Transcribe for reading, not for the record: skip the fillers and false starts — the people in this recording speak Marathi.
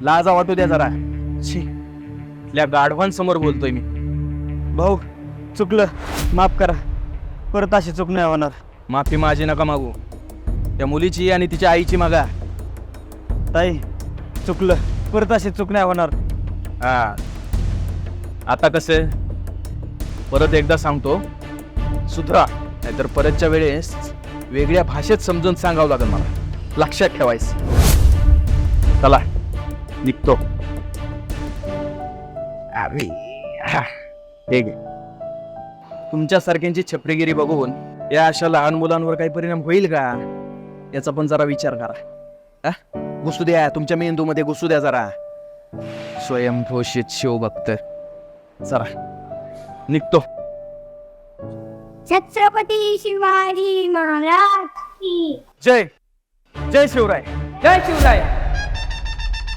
लाजा वाटू द्या जरा. छी, त्या गाढवांसमोर बोलतोय मी. भाऊ चुकलं, माफ करा. परत अशी चूक नाही होणार. माफी माझी नका मागू, त्या मुलीची आणि तिच्या आईची मागा. ताई चुकलं, परत अशी चूक नाही होणार. हा, आता कसं, परत एकदा सांगतो, सुधरा, नाहीतर परतच्या वेळेस वेगळ्या भाषेत समजून सांगावं लागेल मला. लक्षात ठेवायचं. चला निघतो. अरे हे घे. तुमच्यासारख्यांची छपरीगिरी बघून या अशा लहान मुलांवर काही परिणाम होईल का, याचा पण जरा विचार करा. घुसू द्या तुमच्या मेंदूमध्ये, घुसू द्या जरा. स्वयंघोषित शिवभक्त. चला निघतो. छत्रपती शिवाजी महाराज की जय जय शिवराय. जय शिवराय.